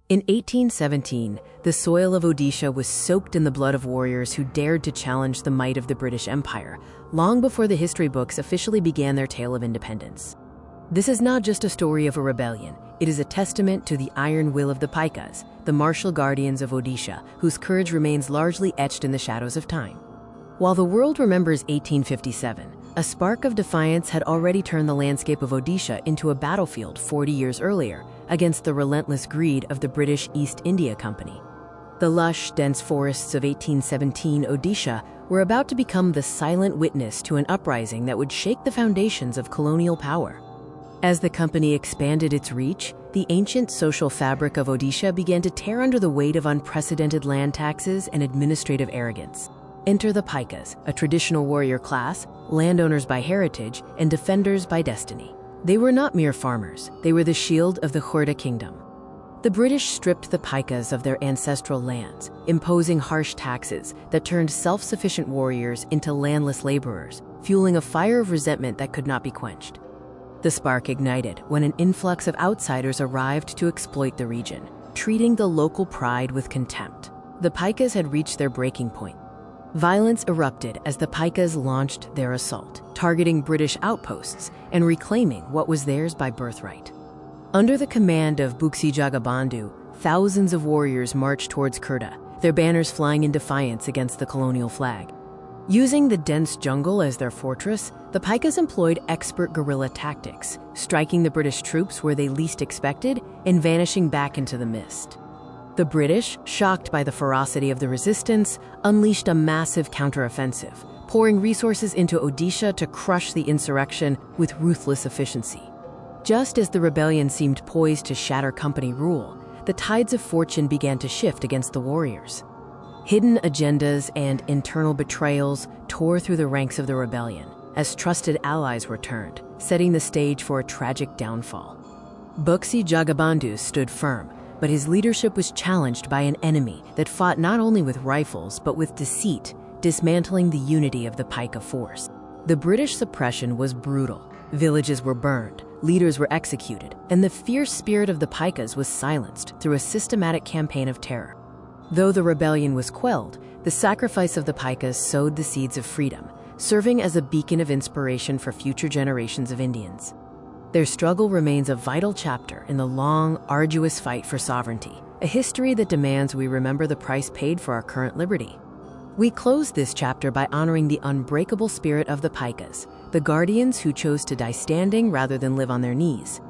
In 1817, the soil of Odisha was soaked in the blood of warriors who dared to challenge the might of the British Empire, long before the history books officially began their tale of independence. This is not just a story of a rebellion, it is a testament to the iron will of the Paikas, the martial guardians of Odisha, whose courage remains largely etched in the shadows of time. While the world remembers 1857, a spark of defiance had already turned the landscape of Odisha into a battlefield 40 years earlier against the relentless greed of the British East India Company. The lush, dense forests of 1817 Odisha were about to become the silent witness to an uprising that would shake the foundations of colonial power. As the company expanded its reach, the ancient social fabric of Odisha began to tear under the weight of unprecedented land taxes and administrative arrogance. Enter the Paikas, a traditional warrior class, landowners by heritage, and defenders by destiny. They were not mere farmers, they were the shield of the Khurda kingdom. The British stripped the Paikas of their ancestral lands, imposing harsh taxes that turned self-sufficient warriors into landless laborers, fueling a fire of resentment that could not be quenched. The spark ignited when an influx of outsiders arrived to exploit the region, treating the local pride with contempt. The Paikas had reached their breaking point. Violence erupted as the Paikas launched their assault, targeting British outposts and reclaiming what was theirs by birthright. Under the command of Bakshi Jagabandhu, thousands of warriors marched towards Khurda, their banners flying in defiance against the colonial flag. Using the dense jungle as their fortress, the Paikas employed expert guerrilla tactics, striking the British troops where they least expected and vanishing back into the mist. The British, shocked by the ferocity of the resistance, unleashed a massive counteroffensive, pouring resources into Odisha to crush the insurrection with ruthless efficiency. Just as the rebellion seemed poised to shatter company rule, the tides of fortune began to shift against the warriors. Hidden agendas and internal betrayals tore through the ranks of the rebellion as trusted allies were turned, setting the stage for a tragic downfall. Bakshi Jagabandhu stood firm, but his leadership was challenged by an enemy that fought not only with rifles but with deceit, dismantling the unity of the Paika force. The British suppression was brutal. Villages were burned, leaders were executed, and the fierce spirit of the Paikas was silenced through a systematic campaign of terror. Though the rebellion was quelled, the sacrifice of the Paikas sowed the seeds of freedom, serving as a beacon of inspiration for future generations of Indians. Their struggle remains a vital chapter in the long, arduous fight for sovereignty, a history that demands we remember the price paid for our current liberty. We close this chapter by honoring the unbreakable spirit of the Paikas, the guardians who chose to die standing rather than live on their knees.